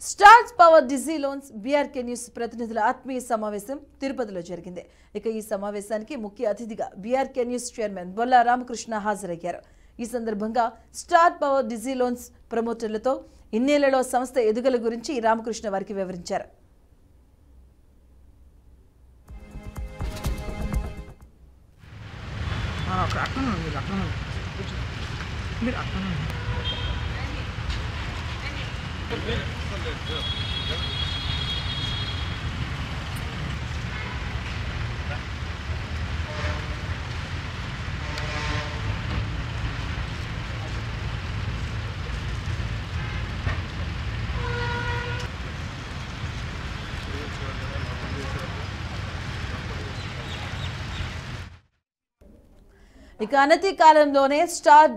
Stars power digi loans BRK news ప్రతినిధుల ఆత్మీయ సమావేశం తిరుపతిలో జరిగింది. ఇక ఈ సమావేశానికి ముఖ్య అతిథిగా BRK news chairman Bolla Ramakrishna హాజరయ్యారు. ఈ సందర్భంగా స్టార్ పవర్ డిజీ లోన్స్ ప్రమోటర్లతో ఇన్నేళ్లలో సంస్థ ఎదుగుదల గురించి రామకృష్ణ వారికి వివరించారు. ఇక అనతి కాలంలోనే స్టార్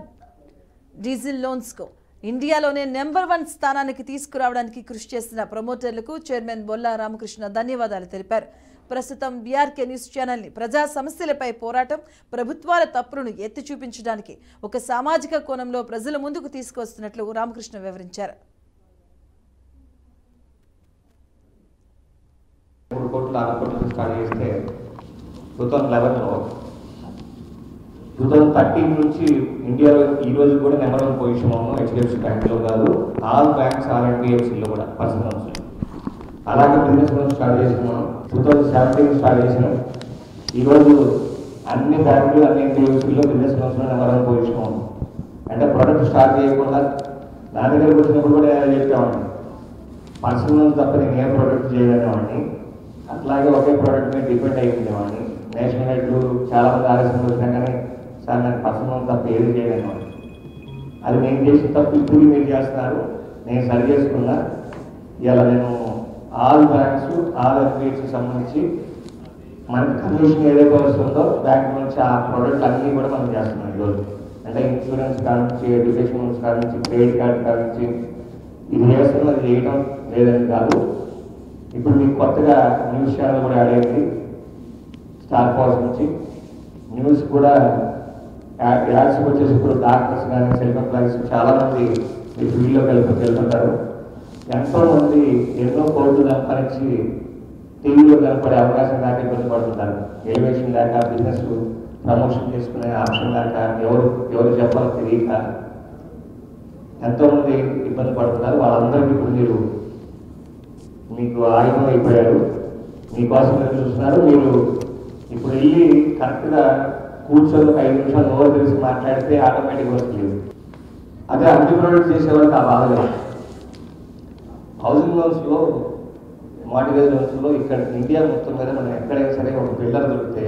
డీజిల్ లోన్స్ కు ఇండియాలోనే నెంబర్ 1 స్థానానికి తీసుకురావడానికి కృషి చేసిన ప్రమోటర్లకు చైర్మన్ బొల్లా రామకృష్ణ ధన్యవాదాలు తెలిపారు. ప్రస్తుతం బీఆర్కే న్యూస్ ఛానల్ని ప్రజా సమస్యలపై పోరాటం, ప్రభుత్వాల తప్పులను ఎత్తి చూపించడానికి ఒక సామాజిక కోణంలో ప్రజల ముందుకు తీసుకువస్తున్నట్లు రామకృష్ణ వివరించారు. 3 కోట్ల 6 కోట్ల స్టార్ట్ చేస్తే 2011లో 2013 నుంచి ఇండియాలో ఈ రోజు కూడా నెంబర్ 1 పొజిషన్ ఉన్నాం. హెచ్డిఎఫ్సి బ్యాంక్లో కాదు, ఆల్ బ్యాంక్స్ ఆర్ ఎన్బిఎఫ్సిలో కూడా పర్సనల్ లోన్స్. అలాగే బిజినెస్ లోన్స్ స్టార్ట్ చేసినాం. 2017 స్టార్ట్ చేసినాం. ఈరోజు అన్ని బ్యాంకులు అన్ని ఎన్బిఎఫ్సిలో బిజినెస్ లోన్స్లో నెంబర్ 1 పొజిషన్ ఉన్నాం. అంటే ప్రొడక్ట్ స్టార్ట్ చేయకుండా నా దగ్గరకు వచ్చినప్పుడు కూడా చెప్పేవాడిని, పర్సనల్ లోన్స్ తప్ప నేను ఏ ప్రోడక్ట్ చేయలేనివాడిని. అట్లాగే ఒకే ప్రోడక్ట్ మీద డిపెండ్ అయిపోయేవాడిని. నేషనల్ హెడ్లు చాలామంది ఆలస్యం వచ్చినా కానీ సార్ నాకు పర్సనల్ తప్ప ఏది చేయలేను. అది నేను చేసిన తప్పు ఇప్పుడు మీరు చేస్తున్నారు, నేను సరి చేసుకున్నా. ఇలా నేను ఆల్ బ్యాంక్స్ ఆల్ ఎన్బిఎఫ్సికి సంబంధించి మనకి కమిషన్ ఏదైతే వస్తుందో బ్యాంక్ నుంచి ఆ ప్రోడక్ట్ అన్నీ కూడా మనం చేస్తున్నాం ఈరోజు. అంటే ఇన్సూరెన్స్ కాడ నుంచి, ఎడ్యుకేషన్ లోన్స్ కాడ నుంచి, క్రెడిట్ కార్డు కాడ నుంచి ఇది చేస్తున్నాం. అది చేయడం లేదని కాదు. ఇప్పుడు మీకు కొత్తగా న్యూస్ ఛానల్ కూడా యాడ్ అయింది. స్టార్ పవర్స్ నుంచి న్యూస్ కూడా యాడ్స్కి వచ్చేసి ఇప్పుడు డాక్టర్స్ కానీ సెల్ఫ్ ఎంప్లాయీస్ చాలామంది ఈ ఫీల్డ్లోకి వెళ్తుంటారు. ఎంతోమంది ఎన్నో కోర్టు సంపాదించి టీవీలో కనపడే అవకాశం లేక ఇబ్బంది పడుతుంటారు. ఎలివేషన్ లేక, బిజినెస్ ప్రమోషన్ చేసుకునే ఆప్షన్ లేక, ఎవరు చెప్పాలో తెలియక ఎంతోమంది ఇబ్బంది పడుతున్నారు. వాళ్ళందరికీ ఇప్పుడు మీకు ఆయుధం అయిపోయారు. మీకోసం మీరు చూస్తున్నారు. మీరు ఇప్పుడు వెళ్ళి కరెక్ట్గా కూర్చొని 5 నిమిషాలు నోరు తెలిసి మాట్లాడితే ఆటోమేటిక్గా వస్తుంది. అదే అన్ని ప్రోడక్ట్ చేసేవాళ్ళకి ఆ బాధ లేదు. హౌసింగ్ లోన్స్లో, మార్టిగేజ్ లోన్స్లో ఇక్కడ ఇండియా మొత్తం మీద మనం ఎక్కడైనా సరే ఒక బిల్డర్ దొరికితే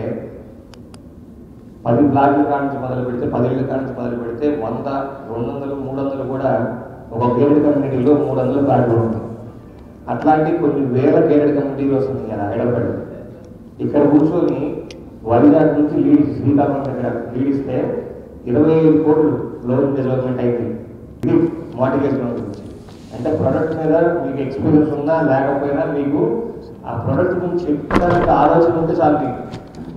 10 బ్లాక్ల కాడ నుంచి మొదలు పెడితే, 10 ఇళ్ళ కాడ నుంచి మొదలు పెడితే 100, 200, 300 కూడా ఒక గేటెడ్ కమ్యూనిటీలో 300 బ్లాక్లు ఉంటాయి. అట్లాంటి కొన్ని వేల గేటెడ్ కమ్యూనిటీలు వస్తుంది కదా హైదరాబాద్. ఇక్కడ కూర్చొని వైజాగ్ నుంచి శ్రీకాకుళం దగ్గర లీడ్ ఇస్తే 25 కోట్లు లోన్ డెవలప్మెంట్ అయింది. ఇది మార్టిగేజ్ లోన్ గురించి. అంటే ప్రొడక్ట్ మీద మీకు ఎక్స్పీరియన్స్ ఉన్నా లేకపోయినా మీకు ఆ ప్రొడక్ట్ గురించి చెప్పడానికి ఆలోచన ఉంటే చాలు.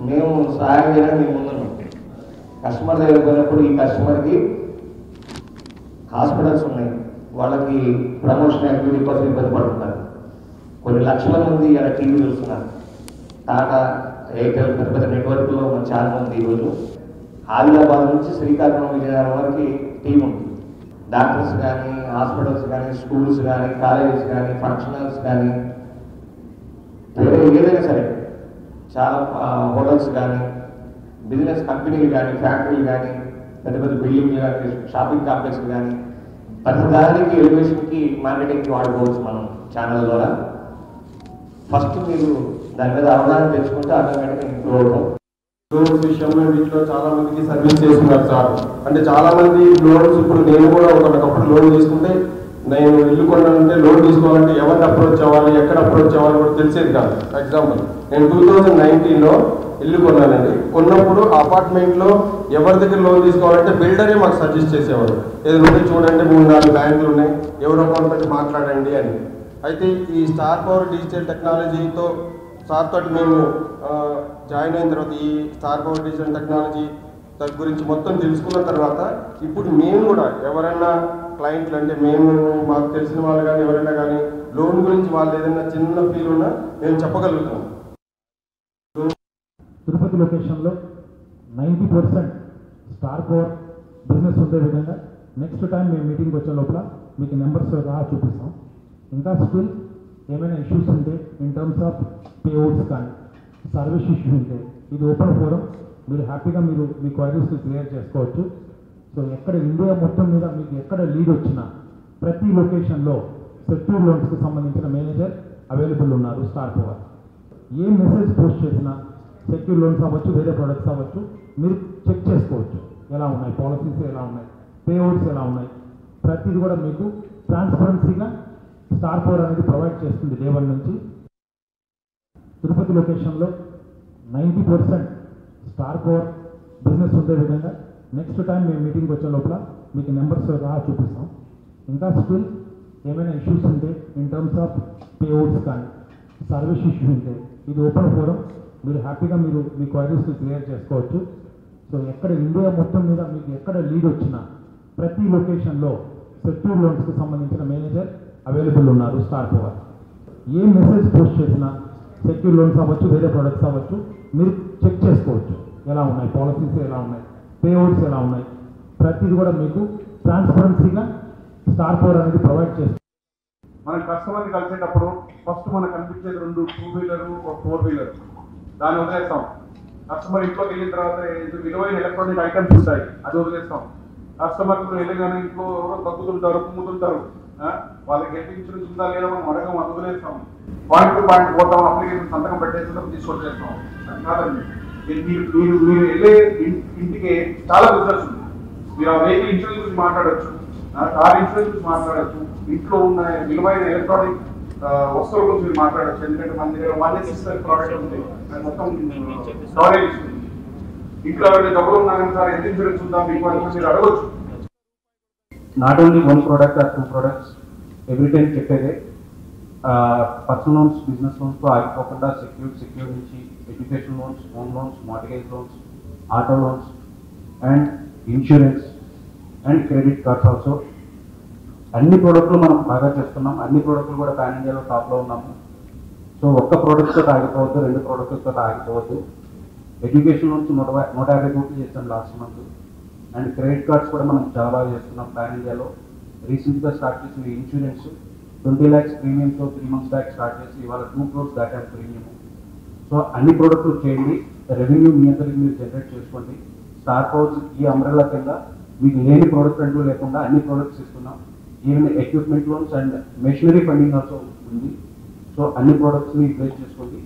మేము సహాయం చేయడానికి మేము ముందున్నాం. కస్టమర్ దగ్గర పోయినప్పుడు ఈ కస్టమర్కి హాస్పిటల్స్ ఉన్నాయి, వాళ్ళకి ప్రమోషన్ యాక్టివిటీ కోసం ఇబ్బంది పడుతున్నారు. కొన్ని లక్షల మంది ఇలా టీవీ చూస్తున్నారు. టాటా, ఎయిర్టెల్ పెద్ద పెద్ద నెట్వర్క్లో మన ఛానల్ ఉంది. ఈరోజు ఆదిలాబాద్ నుంచి శ్రీకాకుళం, విజయనగరం వరకు టీం ఉంది. డాక్టర్స్ కానీ, హాస్పిటల్స్ కానీ, స్కూల్స్ కానీ, కాలేజెస్ కానీ, ఫంక్షన్ హాల్స్ కానీ, ఏదైనా సరే చాలా హోటల్స్ కానీ, బిజినెస్ కంపెనీలు కానీ, ఫ్యాక్టరీలు కానీ, పెద్ద పెద్ద బిల్డింగ్లు కానీ, షాపింగ్ కాంప్లెక్స్లు కానీ, ప్రతిదానికి ఎలివేషన్కి, మార్కెటింగ్కి వాడుకోవచ్చు మనం ఛానల్ ద్వారా. ఫస్ట్ మీరు దాని మీద అవగాహన తెచ్చుకుంటే ఆటోమేటిక్గా ఇంప్రూవ్ అవుతాం. లోన్స్ విషయంలో వీటిలో చాలా మందికి సర్వీస్ చేస్తున్నారు సార్. అంటే చాలా మంది లోన్స్, ఇప్పుడు నేను కూడా ఒకప్పుడు లోన్ తీసుకుంటే, నేను ఇల్లు కొనాలంటే లోన్ తీసుకోవాలంటే ఎవరిని అప్రోచ్ అవ్వాలి, ఎక్కడ అప్రోచ్ అవ్వాలి కూడా తెలిసేది కాదు. ఎగ్జాంపుల్, నేను 2019లో ఇల్లు కొన్నానండి. కొన్నప్పుడు అపార్ట్మెంట్లో ఎవరి దగ్గర లోన్ తీసుకోవాలంటే బిల్డరే మాకు సజెస్ట్ చేసేవారు. ఏదంటే చూడండి 3-4 బ్యాంకులు ఉన్నాయి, ఎవరో కొంతమంది మాట్లాడండి అని. అయితే ఈ స్టార్ పవర్ డిజిటల్ టెక్నాలజీతో సార్ తోటి మేము జాయిన్ అయిన తర్వాత ఈ స్టార్ పవర్ డిజిటల్ టెక్నాలజీ గురించి మొత్తం తెలుసుకున్న తర్వాత ఇప్పుడు మేము కూడా ఎవరైనా క్లయింట్లు అంటే మేము మాకు తెలిసిన వాళ్ళు కానీ ఎవరైనా కానీ లోన్ గురించి వాళ్ళు ఏదైనా చిన్న ఫీల్ ఉన్నా మేము చెప్పగలుగుతాం. తిరుపతి లొకేషన్లో 90% స్టార్ పవర్ బిజినెస్ ఉండే విధంగా నెక్స్ట్ టైం మేము మీటింగ్కి వచ్చే లోపల మీకు నెంబర్స్ చూపిస్తాం. ఇంకా స్టిల్ ఏమైనా ఇష్యూస్ ఉంటే ఇన్ టర్మ్స్ ఆఫ్ పేఅవుట్స్ కానీ సర్వీస్ ఇష్యూ ఉంటే ఇది ఓపెన్ ఫోరం, మీరు హ్యాపీగా మీరు మీ క్వైరీస్ క్లియర్ చేసుకోవచ్చు. సో ఎక్కడ ఇండియా మొత్తం మీద మీకు ఎక్కడ లీడ్ వచ్చినా ప్రతి లొకేషన్లో సెక్యూర్ లోన్స్కి సంబంధించిన మేనేజర్ అవైలబుల్ ఉన్నారు స్టార్ పవర్. ఏ మెసేజ్ పోస్ట్ చేసినా సెక్యూర్ లోన్స్ అవ్వచ్చు, వేరే ప్రొడక్ట్స్ అవ్వచ్చు, మీరు చెక్ చేసుకోవచ్చు ఎలా ఉన్నాయి, పాలసీస్ ఎలా ఉన్నాయి, పేఅవుట్స్ ఎలా ఉన్నాయి, ప్రతిది కూడా మీకు ట్రాన్స్పరెన్సీగా స్టార్ పవర్ అనేది ప్రొవైడ్ చేస్తుంది డే 1 నుంచి. తిరుపతి లొకేషన్లో 90% స్టార్ పవర్ బిజినెస్ ఉండే విధంగా నెక్స్ట్ టైం మేము మీటింగ్కి వచ్చే లోపల మీకు నెంబర్స్ చూపిస్తాం. ఇంకా స్టిల్ ఏమైనా ఇష్యూస్ ఉంటే ఇన్ టర్మ్స్ ఆఫ్ పేఅవుట్స్ కానీ సర్వీస్ ఇష్యూ ఉంటే ఇది ఓపెన్ ఫోరం, మీరు హ్యాపీగా మీరు మీ క్వైరీస్ క్లియర్ చేసుకోవచ్చు. సో ఎక్కడ ఇండియా మొత్తం మీద మీకు ఎక్కడ లీడ్ వచ్చినా ప్రతి లొకేషన్లో సెక్యూర్ లోన్స్కి సంబంధించిన మేనేజర్ అవైలబుల్ ఉన్నారు స్టార్ పవర్. ఏ మెసేజ్ పోస్ట్ చేసినా సెక్యూర్ లోన్స్ అవ్వచ్చు, వేరే ప్రొడక్ట్స్ అవ్వచ్చు, మీరు చెక్ చేసుకోవచ్చు ఎలా ఉన్నాయి, పాలసీస్ ఎలా ఉన్నాయి, పేఅవుట్స్ ఎలా ఉన్నాయి, ప్రతిది కూడా మీకు ట్రాన్స్పరెన్సీగా స్టార్ పవర్ అనేది ప్రొవైడ్ చేస్తుంది. మనం కస్టమర్ని కలిసేటప్పుడు ఫస్ట్ మనకు కనిపించేది 2 2-వీలర్, 4-వీలర్, దాన్ని వదిలేస్తాం. కస్టమర్ ఇంట్లోకి వెళ్ళిన తర్వాత విలువైన ఎలక్ట్రానిక్ ఐటమ్స్ ఉంటాయి, అది వదిలేస్తాం. కస్టమర్లు వెళ్ళగానే ఇంట్లో ఎవరో తగ్గుతుంటారు, కుమ్ముతుంటారు, వాళ్ళకి హెల్త్ ఇన్సూరెన్స్ ఉందా లేదా మనం అడగం, అది వదిలేస్తాం. పాయింట్ టు పాయింట్ పోతాం, అప్లికేషన్ సంతకం పెట్టేస్తాం, తీసుకొచ్చేస్తాం. అది కాదండి, మీరు వెళ్ళే ఇంటికి చాలా బిజినెస్ ఉంది. మీరు ఆ వెహికల్ ఇన్సూరెన్స్ గురించి మాట్లాడచ్చు, కార్ ఇన్సూరెన్స్ గురించి మాట్లాడచ్చు, ఇంట్లో ఉన్న విలువైన ఎలక్ట్రానిక్ వస్తువుల గురించి మీరు మాట్లాడచ్చు. ఎందుకంటే మన దగ్గర 1 ప్రోడక్ట్ ఉంది, అది మొత్తం స్టోరేజ్ ఇస్తుంది. ఇంట్లో ఎవరైనా డబ్బులు ఉన్నా కానీ సార్ హెల్త్ ఇన్సూరెన్స్ ఉందా మీకు అని మీరు అడగచ్చు. Not only 1 product or 2 products every time చెప్పేదే. పర్సనల్ లోన్స్, బిజినెస్ లోన్స్తో ఆగిపోకుండా సెక్యూర్ నుంచి education loans, home loans, mortgage loans, auto loans and insurance and credit cards also అన్ని ప్రోడక్ట్లు మనం బాగా చేస్తున్నాం. అన్ని ప్రోడక్ట్లు కూడా పాన్ ఇండియాలో టాప్లో ఉన్నాము. సో ఒక్క ప్రోడక్ట్తో ఆగిపోవద్దు, 2 ప్రోడక్ట్లతో ఆగిపోవద్దు. ఎడ్యుకేషన్ లోన్స్ 150 కోట్లు చేస్తాం last month. And credit cards కూడా మనం చాలా బాగా చేస్తున్నాం పాన్ ఇండియాలో. రీసెంట్గా స్టార్ట్ చేసిన insurance 20 lakhs ప్రీమియంతో 3 months back start చేసి ఇవాళ 2 crores దాటారు ప్రీమియం. సో అన్ని ప్రోడక్ట్లు చేయండి, రెవెన్యూ మీ అందరికి మీరు జనరేట్ చేసుకోండి. స్టార్ పవర్స్ ఈ అంబ్రెల్లా కింద మీకు లేని ప్రోడక్ట్ అంటూ లేకుండా అన్ని ప్రోడక్ట్స్ ఇస్తున్నాం. Even equipment loans and machinery funding also ఉంది. సో అన్ని ప్రోడక్ట్స్ని యూటిలైజ్ చేసుకోండి.